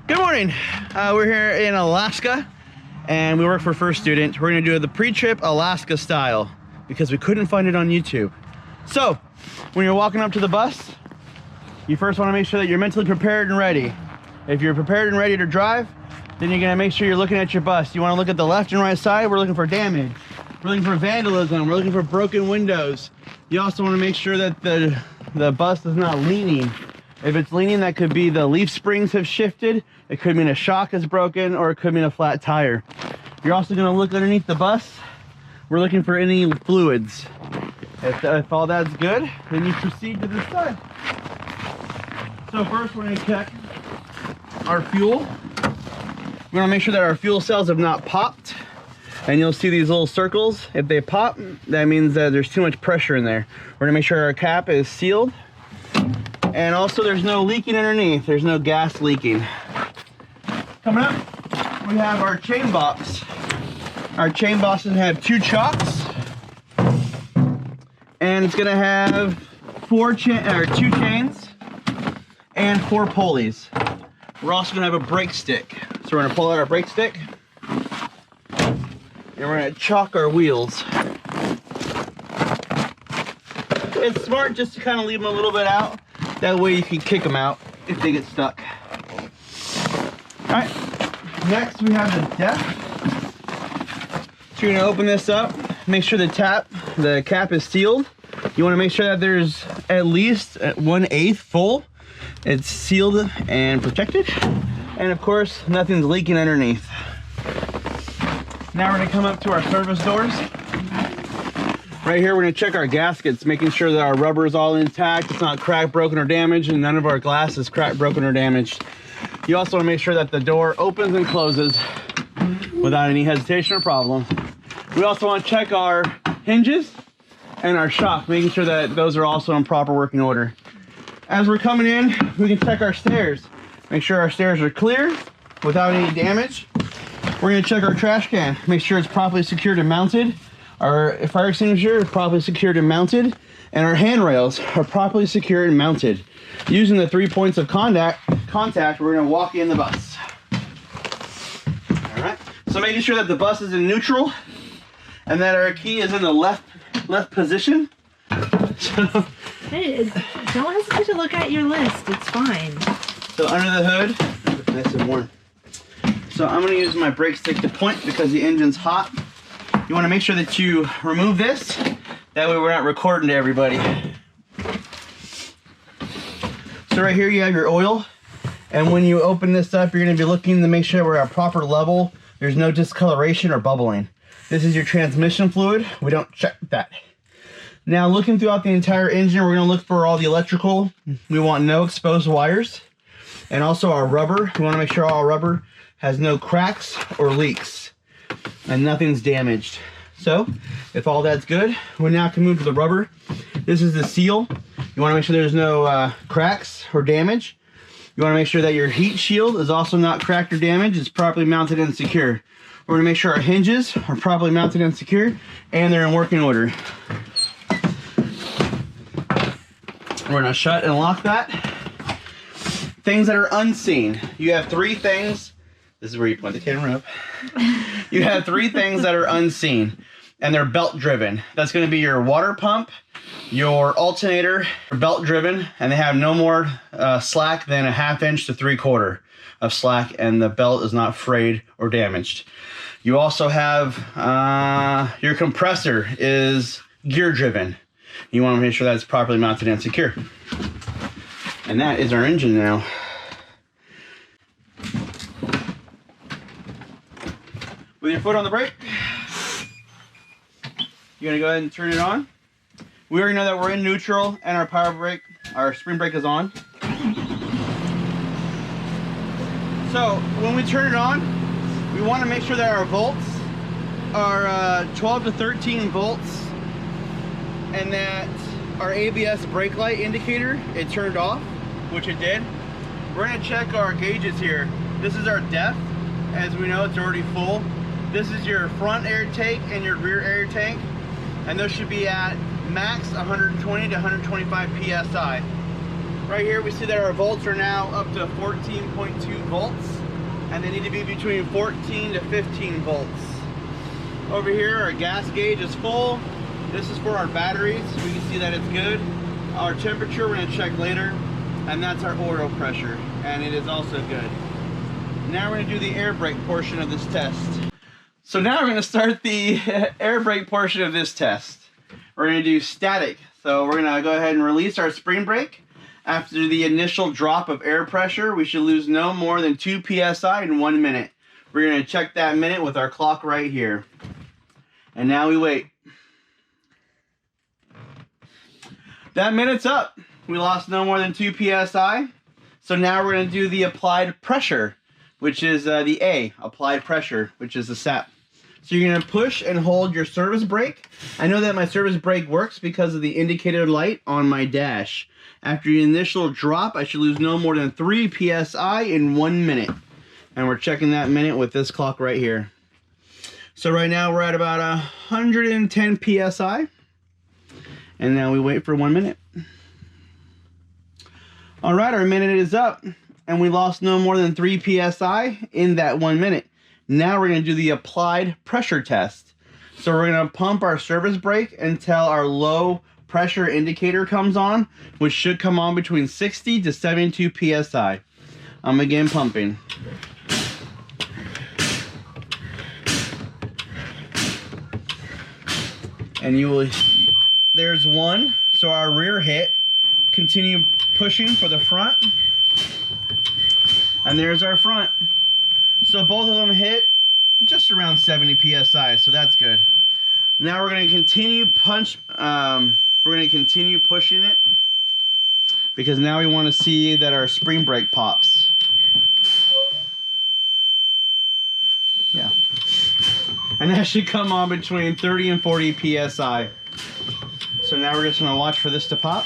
Good morning. We're here in Alaska and we work for First Student. We're gonna do the pre-trip Alaska style because we couldn't find it on YouTube. So when you're walking up to the bus, you first wanna make sure that you're mentally prepared and ready. If you're prepared and ready to drive, then you're gonna make sure you're looking at your bus. You wanna look at the left and right side. We're looking for damage. We're looking for vandalism. We're looking for broken windows. You also wanna make sure that the bus is not leaning. If it's leaning, that could be the leaf springs have shifted. It could mean a shock is broken, or it could mean a flat tire. You're also gonna look underneath the bus. We're looking for any fluids. If all that's good, then you proceed to the side. So first we're gonna check our fuel. We wanna make sure that our fuel cells have not popped. And you'll see these little circles. If they pop, that means that there's too much pressure in there. We're gonna make sure our cap is sealed. And also there's no leaking underneath. There's no gas leaking. Coming up, we have our chain box. Our chain boxes have 2 chocks. And it's gonna have 2 chains and 4 pulleys. We're also gonna have a brake stick. So we're gonna pull out our brake stick and we're gonna chock our wheels. It's smart just to kind of leave them a little bit out. That way you can kick them out if they get stuck. All right, next we have the deck. So you're gonna open this up, make sure the cap is sealed. You wanna make sure that there's at least 1/8 full. It's sealed and protected. And of course, nothing's leaking underneath. Now we're gonna come up to our service doors. Right here, we're gonna check our gaskets, making sure that our rubber is all intact, it's not cracked, broken, or damaged, and none of our glass is cracked, broken, or damaged. You also wanna make sure that the door opens and closes without any hesitation or problem. We also wanna check our hinges and our shock, making sure that those are also in proper working order. As we're coming in, we can check our stairs. Make sure our stairs are clear without any damage. We're gonna check our trash can, make sure it's properly secured and mounted. Our fire extinguisher is properly secured and mounted, and our handrails are properly secured and mounted. Using the 3 points of contact, we're gonna walk in the bus. All right, so making sure that the bus is in neutral and that our key is in the left position. So, hey, don't hesitate to look at your list, it's fine. So under the hood, it's nice and warm. So I'm gonna use my brake stick to point because the engine's hot. You wanna make sure that you remove this. That way we're not recording to everybody. So right here you have your oil. And when you open this up, you're gonna be looking to make sure we're at a proper level. There's no discoloration or bubbling. This is your transmission fluid. We don't check that. Now looking throughout the entire engine, we're gonna look for all the electrical. We want no exposed wires. And also our rubber. We wanna make sure all our rubber has no cracks or leaks. And nothing's damaged. So if all that's good, we now can move to the rubber. This is the seal. You want to make sure there's no cracks or damage. You want to make sure that your heat shield is also not cracked or damaged. It's properly mounted and secure. We're going to make sure our hinges are properly mounted and secure and they're in working order. We're going to shut and lock that. Things that are unseen. You have 3 things. This is where you point the camera up. You have 3 things that are unseen, and they're belt driven. That's gonna be your water pump, your alternator, belt driven, and they have no more slack than a 1/2 inch to 3/4 of slack, and the belt is not frayed or damaged. You also have your compressor is gear driven. You wanna make sure that's properly mounted and secure. And that is our engine now. With your foot on the brake, you're gonna go ahead and turn it on. We already know that we're in neutral and our power brake, our spring brake is on. So when we turn it on, we wanna make sure that our volts are 12 to 13 volts and that our ABS brake light indicator, it turned off, which it did. We're gonna check our gauges here. This is our depth. As we know, it's already full. This is your front air tank and your rear air tank, and those should be at max 120 to 125 psi. Right here we see that our volts are now up to 14.2 volts. and they need to be between 14 to 15 volts. Over here, our gas gauge is full. This is for our batteries. We can see that it's good. Our temperature, we're gonna check later. And that's our oil pressure, and it is also good. Now we're gonna do the air brake portion of this test. So now we're gonna start the air brake portion of this test. We're gonna do static. So we're gonna go ahead and release our spring brake. After the initial drop of air pressure, we should lose no more than 2 psi in 1 minute. We're gonna check that minute with our clock right here. And now we wait. That minute's up. We lost no more than 2 psi. So now we're gonna do the applied pressure, which is the A, applied pressure, which is the SAP. So you're gonna push and hold your service brake. I know that my service brake works because of the indicator light on my dash. After the initial drop, I should lose no more than 3 psi in 1 minute. And we're checking that minute with this clock right here. So right now we're at about 110 psi. And now we wait for 1 minute. All right, our minute is up. And we lost no more than 3 psi in that 1 minute. Now we're gonna do the applied pressure test. So we're gonna pump our service brake until our low pressure indicator comes on, which should come on between 60 to 72 psi. I'm again pumping. And you will, there's one. So our rear hit. Continue pushing for the front. And there's our front. So both of them hit just around 70 psi, so that's good. Now we're going to continue pushing it, because now we want to see that our spring brake pops. Yeah. And that should come on between 30 and 40 psi. So now we're just going to watch for this to pop.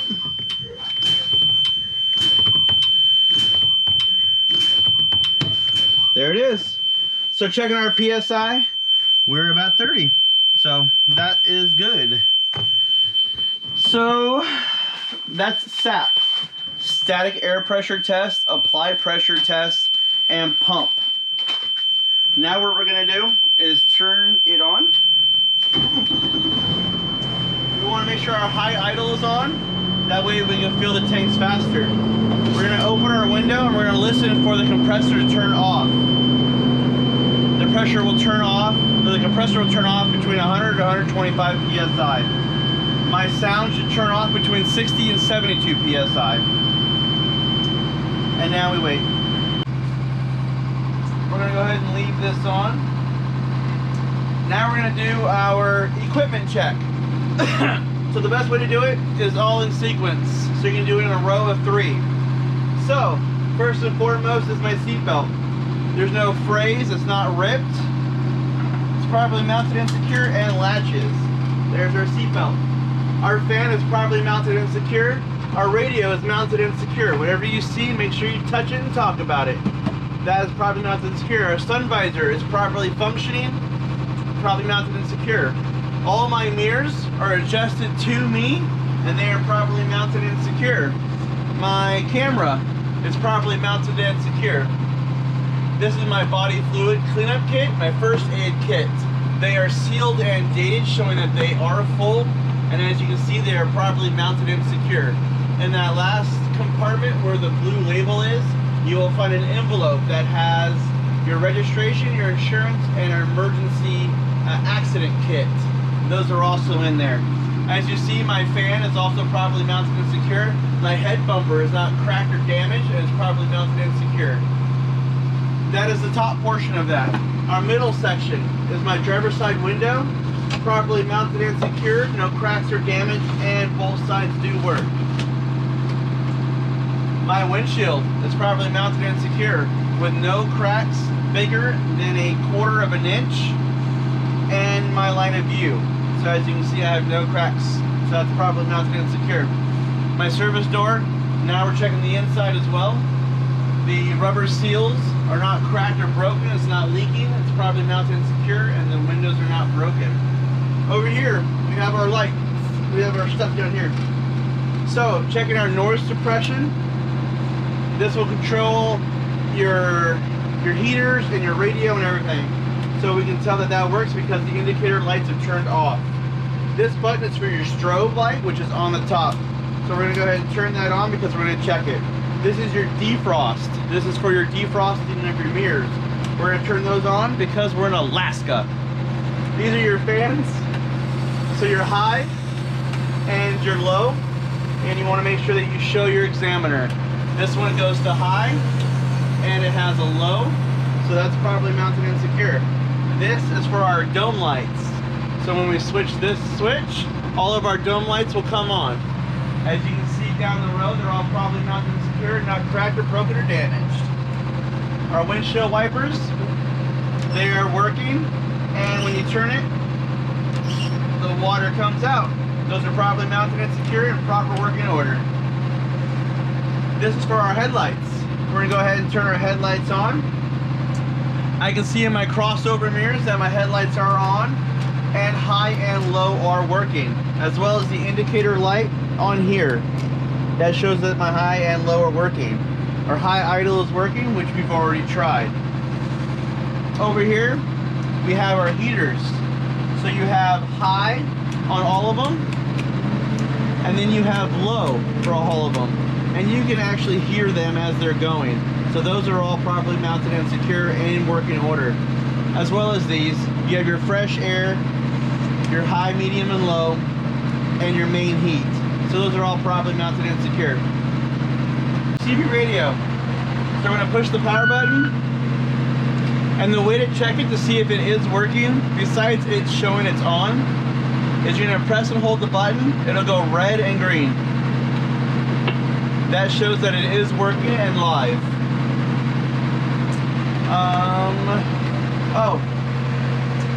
There it is. So checking our PSI, we're about 30. So that is good. So that's SAP. Static air pressure test, applied pressure test, and pump. Now what we're gonna do is turn it on. We wanna make sure our high idle is on. That way we can fill the tanks faster. We're gonna open our window and we're gonna listen for the compressor to turn off. The pressure will turn off, the compressor will turn off between 100 to 125 psi. My sound should turn off between 60 and 72 psi. And now we wait. We're gonna go ahead and leave this on. Now we're gonna do our equipment check. So the best way to do it is all in sequence. So you can do it in a row of 3. So, first and foremost is my seatbelt. There's no frays, it's not ripped. It's properly mounted and secure, and latches. There's our seatbelt. Our fan is properly mounted and secure. Our radio is mounted and secure. Whatever you see, make sure you touch it and talk about it. That is properly mounted and secure. Our sun visor is properly functioning, properly mounted and secure. All my mirrors are adjusted to me, and they are properly mounted and secure. My camera is properly mounted and secure. This is my body fluid cleanup kit, my first aid kit. They are sealed and dated, showing that they are full, and as you can see, they are properly mounted and secure. In that last compartment where the blue label is, you will find an envelope that has your registration, your insurance, and our emergency accident kit. Those are also in there. As you see, my fan is also properly mounted and secure. My head bumper is not cracked or damaged, and it's properly mounted and secure. That is the top portion of that. Our middle section is my driver's side window, properly mounted and secured, no cracks or damage, and both sides do work. My windshield is properly mounted and secure, with no cracks bigger than 1/4 of an inch, and my line of view. So as you can see, I have no cracks, so that's properly mounted and secure. My service door, now we're checking the inside as well. The rubber seals are not cracked or broken, it's not leaking, it's properly mounted and secure, and the windows are not broken. Over here, we have our light. We have our stuff down here. So, checking our noise suppression. This will control your your heaters and your radio and everything. So we can tell that that works because the indicator lights are turned off. This button is for your strobe light, which is on the top. So we're gonna go ahead and turn that on because we're gonna check it. This is your defrost. This is for your defrosting of your mirrors. We're gonna turn those on because we're in Alaska. These are your fans. So your high and your low, and you wanna make sure that you show your examiner. This one goes to high, and it has a low, so that's properly mounted and secure. This is for our dome lights. So when we switch this switch, all of our dome lights will come on. As you can see down the road, they're all probably mounted and secure, not cracked or broken or damaged. Our windshield wipers, they are working, and when you turn it, the water comes out. Those are properly mounted and secure in proper working order. This is for our headlights. We're gonna go ahead and turn our headlights on. I can see in my crossover mirrors that my headlights are on, and high and low are working, as well as the indicator light on here. That shows that my high and low are working. Our high idle is working, which we've already tried. Over here, we have our heaters. So you have high on all of them, and then you have low for all of them. And you can actually hear them as they're going. So those are all properly mounted and secure and in working order. As well as these, you have your fresh air, your high, medium, and low, and your main heat. So those are all properly mounted and secure. CB radio. So we're gonna push the power button, and the way to check it to see if it is working, besides it showing it's on, is you're gonna press and hold the button. It'll go red and green. That shows that it is working and live.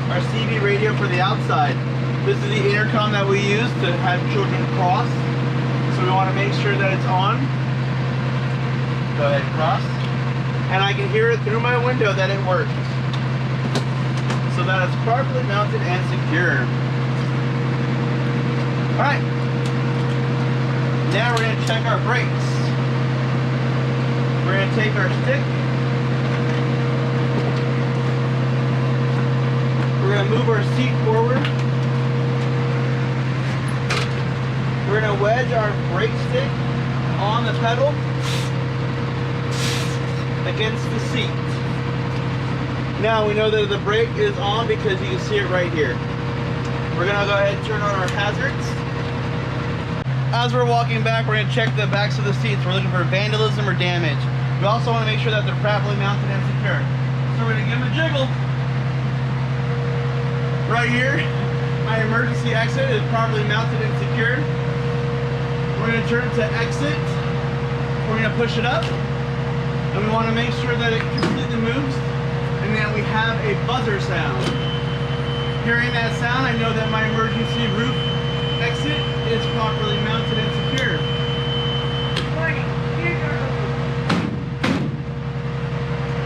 Our CB radio for the outside. This is the intercom that we use to have children cross. So we want to make sure that it's on. Go ahead and cross. And I can hear it through my window that it works. So that it's properly mounted and secure. Alright. Now we're going to check our brakes. We're going to take our stick. We're going to move our seat forward. We're going to wedge our brake stick on the pedal against the seat. Now we know that the brake is on because you can see it right here. We're going to go ahead and turn on our hazards. As we're walking back, we're going to check the backs of the seats. We're looking for vandalism or damage. We also want to make sure that they're properly mounted and secure. So we're going to give them a jiggle. Right here, my emergency exit is properly mounted and secured. We're going to turn to exit. We're going to push it up. And we want to make sure that it completely moves and that we have a buzzer sound. Hearing that sound, I know that my emergency roof exit is properly mounted and secured.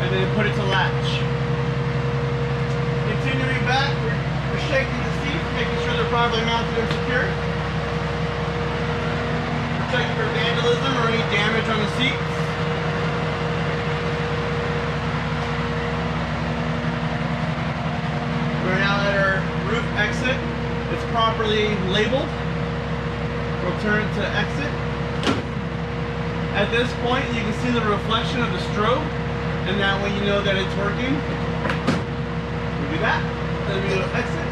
And then put it to latch. Continuing back, we're shaking the seats, making sure they're properly mounted and secure. We're checking for vandalism or any damage on the seats. We're now at our roof exit. It's properly labeled. We'll turn it to exit. At this point, you can see the reflection of the strobe, and that way you know that it's working. We'll do that. Then we go to exit.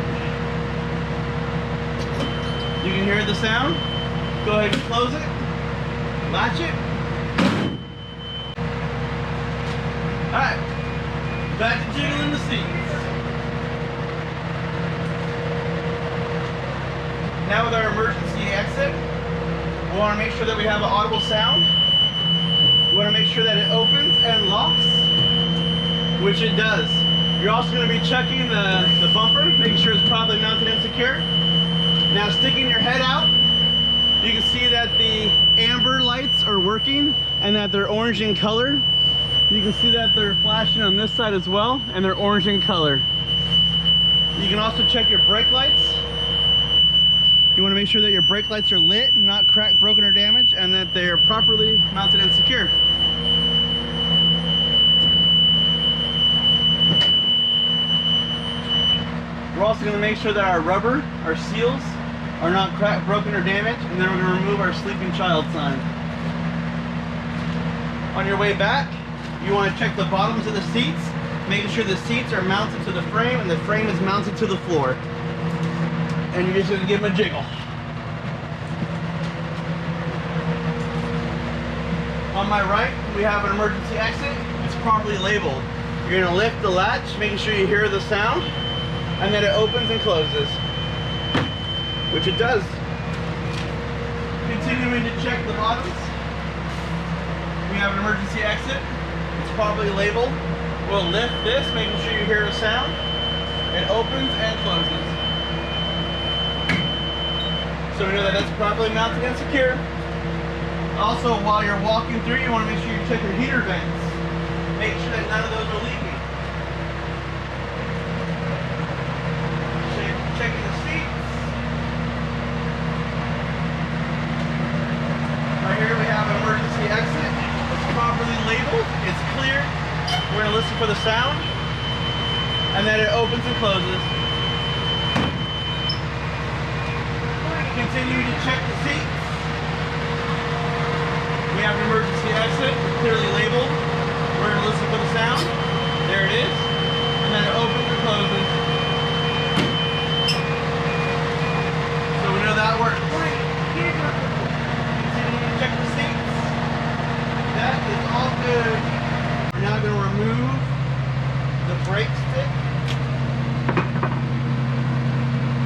You can hear the sound. Go ahead and close it. Latch it. Alright. Back to jiggling the seats. Now with our emergency exit, we want to make sure that we have an audible sound. We want to make sure that it opens and locks, which it does. You're also going to be checking the bumper, making sure it's properly mounted and secure. Now sticking your head out, you can see that the amber lights are working and that they're orange in color. You can see that they're flashing on this side as well, and they're orange in color. You can also check your brake lights. You want to make sure that your brake lights are lit, not cracked, broken, or damaged, and that they're properly mounted and secure. also going to make sure that our rubber, our seals, are not cracked, broken, or damaged, and then we're going to remove our sleeping child sign. On your way back, you want to check the bottoms of the seats, making sure the seats are mounted to the frame and the frame is mounted to the floor. And you're just going to give them a jiggle. On my right, we have an emergency exit. It's properly labeled. You're going to lift the latch, making sure you hear the sound, and then it opens and closes, which it does. Continuing to check the bottoms, we have an emergency exit. It's properly labeled. We'll lift this, making sure you hear the sound. It opens and closes. So we know that that's properly mounted and secure. Also, while you're walking through, you want to make sure you check your heater vents. Make sure that none of those are leaking. Checking the seats. Right here we have an emergency exit. It's properly labeled. It's clear. We're going to listen for the sound. And then it opens and closes. Continue to check the seats. We have an emergency exit, clearly labeled. We're going to listen for the sound. There it is. And then it opens and closes. So we know that works. Continue to check the seats. That is all good. We're now going to remove the brake stick.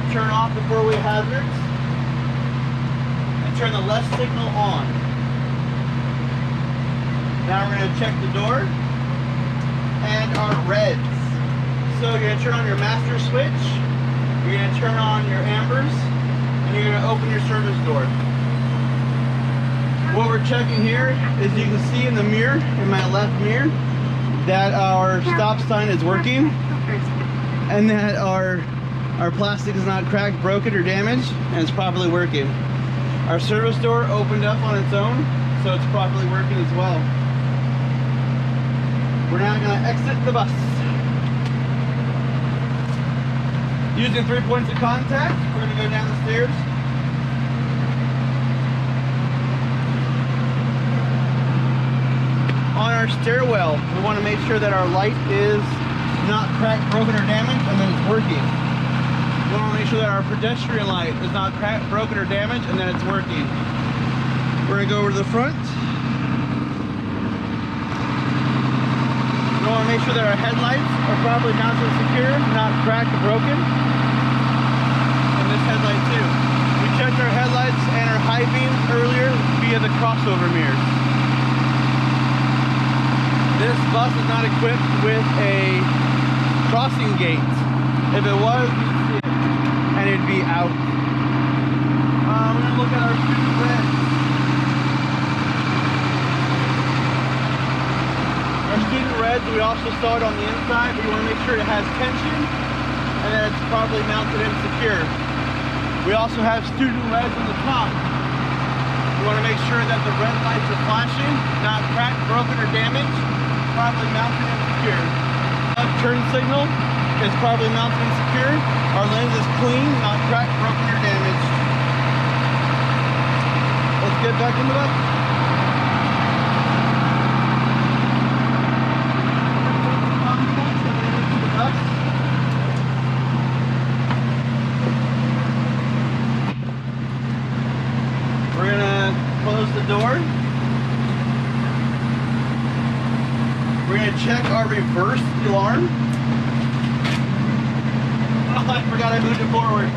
Turn off the four-way hazards. Turn the left signal on. Now we're going to check the door and our reds. So you're going to turn on your master switch, you're going to turn on your ambers, and you're going to open your service door. What we're checking here is you can see in the mirror, in my left mirror, that our stop sign is working and that our plastic is not cracked, broken, or damaged, and it's properly working. Our service door opened up on its own, so it's properly working as well. We're now going to exit the bus. Using 3 points of contact, we're going to go down the stairs. On our stairwell, we want to make sure that our light is not cracked, broken, or damaged, and that it's working. We want to make sure that our pedestrian light is not cracked, broken, or damaged, and that it's working. We're going to go over to the front. We want to make sure that our headlights are properly mounted and secure, not cracked or broken. And this headlight too. We checked our headlights and our high beams earlier via the crossover mirrors. This bus is not equipped with a crossing gate. If it was, and it'd be out. We're going to look at our student reds. Our student reds, we also saw it on the inside, but you want to make sure it has tension and that it's properly mounted and secure. We also have student reds on the top. You want to make sure that the red lights are flashing, not cracked, broken, or damaged, properly mounted and secure. Left turn signal is properly mounted and secure. Our lens is clean, not cracked, broken, or damaged. Let's get back in the bus. We're gonna close the door. We're gonna check our reverse alarm. Oh, I forgot I moved it forward.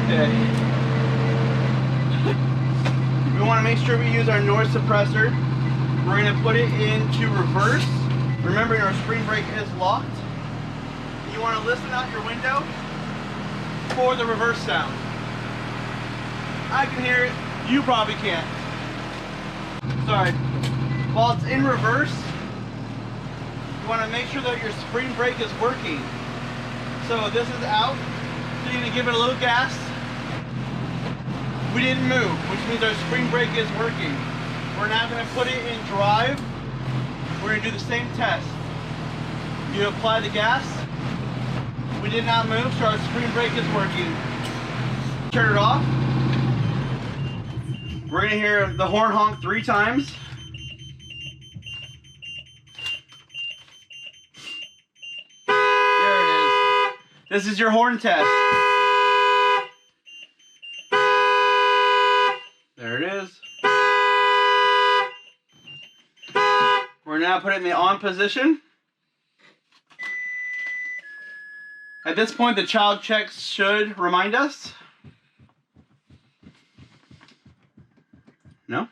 Okay. We want to make sure we use our noise suppressor. We're going to put it into reverse. Remembering our spring brake is locked. You want to listen out your window for the reverse sound. I can hear it. You probably can't. Sorry. While it's in reverse, you want to make sure that your spring brake is working. So this is out. So you're going to give it a little gas. We didn't move, which means our spring brake is working. We're now going to put it in drive. We're going to do the same test. You apply the gas, We did not move, so our screen brake is working. Turn it off. We're gonna hear the horn honk 3 times. There it is. This is your horn test. There it is. We're now putting it in the on position. At this point, the child checks should remind us. No?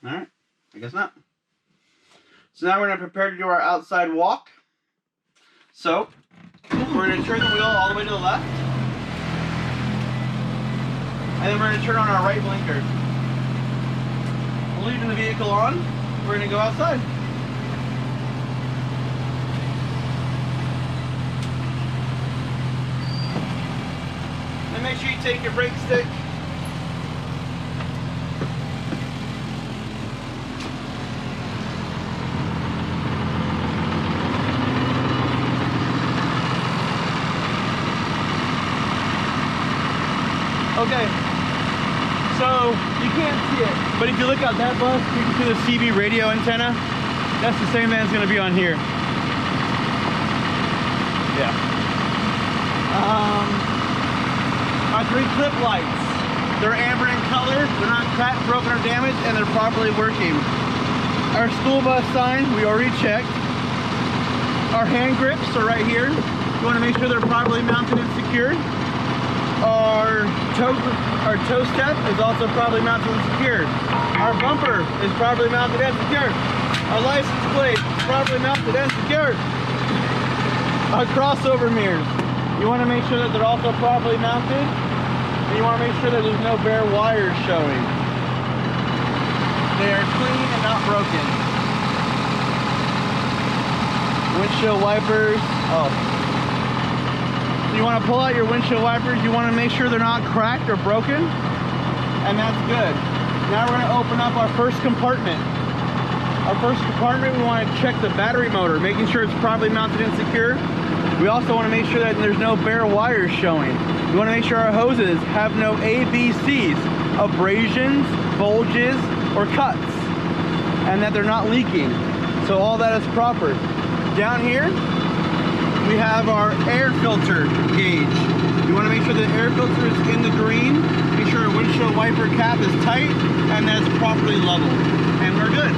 Alright, I guess not. So now we're going to prepare to do our outside walk. So, we're going to turn the wheel all the way to the left. And then we're going to turn on our right blinker. Leaving the vehicle on, we're going to go outside. And make sure you take your brake stick. Okay, so you can't see it, but if you look out that bus, you can see the CB radio antenna. That's the same thing that's going to be on here. Yeah. Our 3 clip lights. They're amber in color, they're not cracked, broken, or damaged, and they're properly working. Our school bus sign, we already checked. Our hand grips are right here. You want to make sure they're properly mounted and secured. Our toe step is also properly mounted and secured. Our bumper is properly mounted and secured. Our license plate is properly mounted and secured. Our crossover mirrors, you want to make sure that they're also properly mounted, and you want to make sure that there's no bare wires showing. They are clean and not broken. Windshield wipers, you want to pull out your windshield wipers, you want to make sure they're not cracked or broken, and that's good. Now we're going to open up our first compartment. Our first compartment, we want to check the battery motor, making sure it's properly mounted and secure. We also want to make sure that there's no bare wires showing. We want to make sure our hoses have no ABCs, abrasions, bulges, or cuts, and that they're not leaking. So all that is proper. Down here, we have our air filter gauge. You want to make sure the air filter is in the green. Make sure our windshield wiper cap is tight and that's properly leveled. And we're good.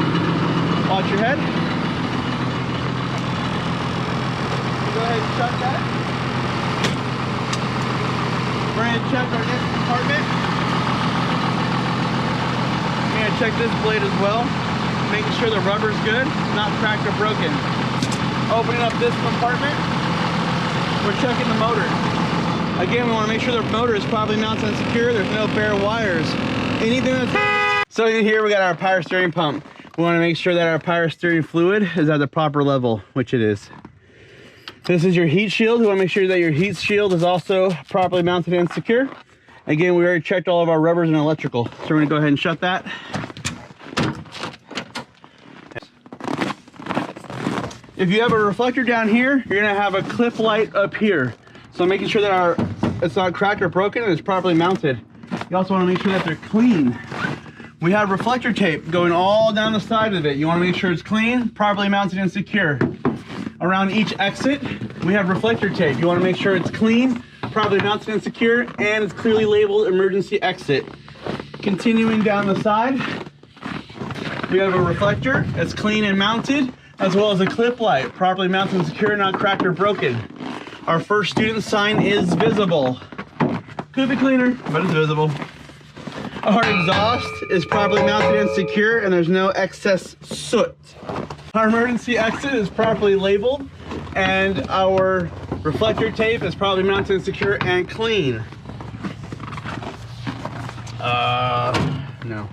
Watch your head. Go ahead and shut that. We're going to check our next compartment. We're going to check this blade as well. Making sure the rubber's good, not cracked or broken. Opening up this compartment. We're checking the motor. Again, we want to make sure the motor is properly mounted and secure. There's no bare wires. Anything that's... So in here we got our power steering pump. We want to make sure that our power steering fluid is at the proper level, which it is. This is your heat shield. We want to make sure that your heat shield is also properly mounted and secure. Again, we already checked all of our rubbers and electrical. So we're going to go ahead and shut that. If you have a reflector down here, you're going to have a clip light up here. So making sure that it's not cracked or broken and it's properly mounted. You also want to make sure that they're clean. We have reflector tape going all down the side of it. You want to make sure it's clean, properly mounted and secure. Around each exit, we have reflector tape. You want to make sure it's clean, properly mounted and secure, and it's clearly labeled emergency exit. Continuing down the side, we have a reflector that's clean and mounted, as well as a clip light, properly mounted and secure, not cracked or broken. Our first student sign is visible. Could be cleaner, but it's visible. Our exhaust is properly mounted and secure, and there's no excess soot. Our emergency exit is properly labeled, and our reflector tape is properly mounted and secure and clean. No.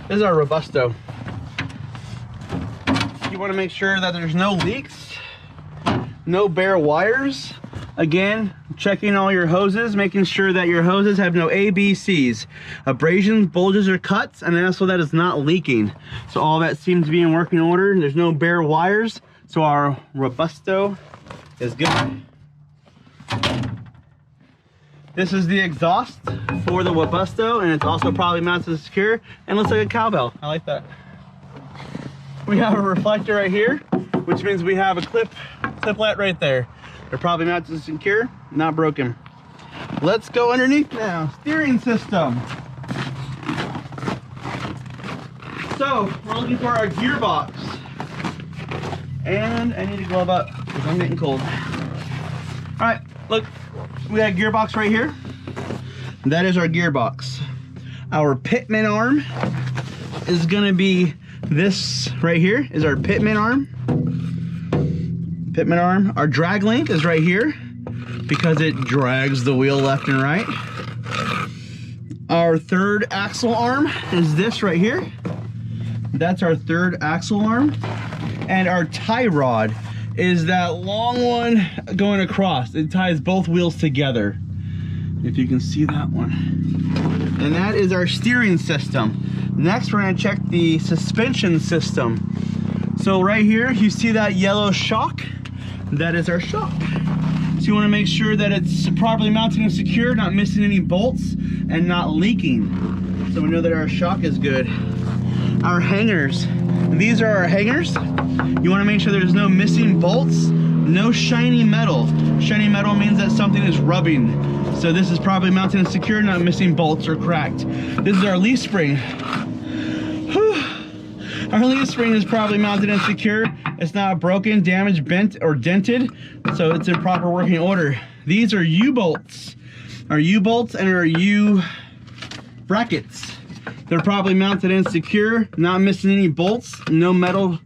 This is our Robusto. You want to make sure that there's no leaks, no bare wires. Again, checking all your hoses, making sure that your hoses have no ABCs, abrasions, bulges, or cuts, and also that is not leaking. So all that seems to be in working order. There's no bare wires. So our Robusto is good. This is the exhaust for the Webusto, and it's also probably mounted secure and looks like a cowbell. I like that. We have a reflector right here, which means we have a cliplet right there. They're probably mounted secure, not broken. Let's go underneath now. Steering system. So we're looking for our gearbox. And I need to glove up because I'm getting cold. All right, look, we got a gearbox right here. That is our gearbox. Our pitman arm is gonna be this right here, is our pitman arm. Pitman arm. Our drag link is right here because it drags the wheel left and right. Our third axle arm is this right here. That's our third axle arm. And our tie rod is that long one going across. It ties both wheels together, if you can see that one. And that is our steering system. Next, we're gonna check the suspension system. So right here, you see that yellow shock? That is our shock. So you wanna make sure that it's properly mounted and secure, not missing any bolts, and not leaking. So we know that our shock is good. Our hangers. These are our hangers. You want to make sure there's no missing bolts, no shiny metal. Shiny metal means that something is rubbing. So this is probably mounted and secure, not missing bolts or cracked. This is our leaf spring. Whew. Our leaf spring is probably mounted and secure. It's not broken, damaged, bent, or dented. So it's in proper working order. These are U-bolts. Our U-bolts and our U brackets. They're probably mounted and secure, not missing any bolts, no metal,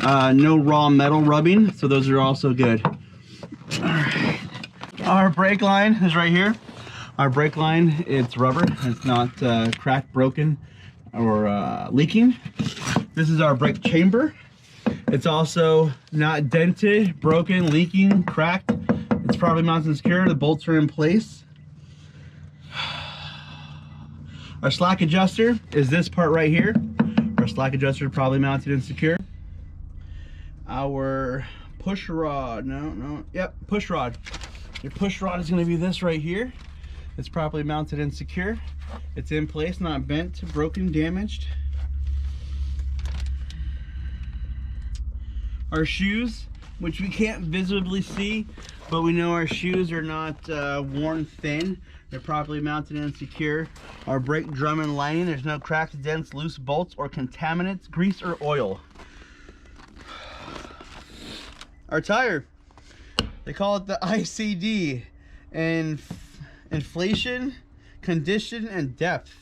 no raw metal rubbing, so those are also good. All right. Our brake line is right here. Our brake line, it's rubber. It's not cracked, broken, or leaking. This is our brake chamber. It's also not dented, broken, leaking, cracked. It's probably mounted and secure. The bolts are in place. Our slack adjuster is this part right here. Our slack adjuster is probably mounted and secure. Our push rod, push rod. Your push rod is gonna be this right here. It's properly mounted and secure. It's in place, not bent, broken, damaged. Our shoes, which we can't visibly see, but we know our shoes are not worn thin. They're properly mounted and secure. Our brake drum and lining, there's no cracks, dents, loose bolts, or contaminants, grease, or oil. Our tire, they call it the ICD, and inflation, condition, and depth.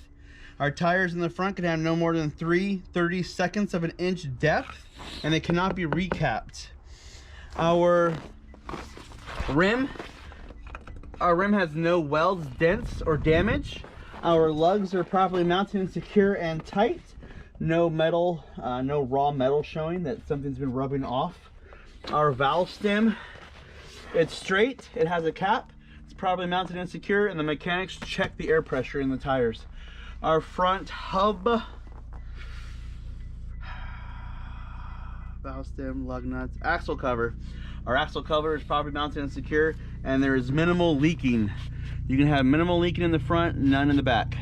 Our tires in the front can have no more than 3/32 of an inch depth, and they cannot be recapped. Our rim has no welds, dents, or damage. Our lugs are properly mounted and secure and tight. No metal, no raw metal showing that something's been rubbing off. Our valve stem, it's straight, it has a cap, it's properly mounted and secure, and the mechanics check the air pressure in the tires. Our front hub, valve stem, lug nuts, axle cover. Our axle cover is properly mounted and secure, and there is minimal leaking. You can have minimal leaking in the front, none in the back.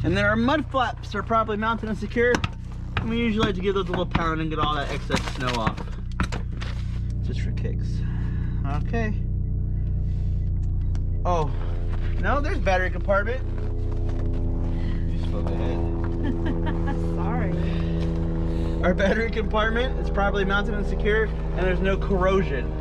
And then our mud flaps are properly mounted and secure. And we usually like to give those a little pound and get all that excess snow off. Just for kicks. Okay. Oh, no, there's battery compartment. You spoke ahead. Sorry. Our battery compartment is properly mounted and secure, and there's no corrosion.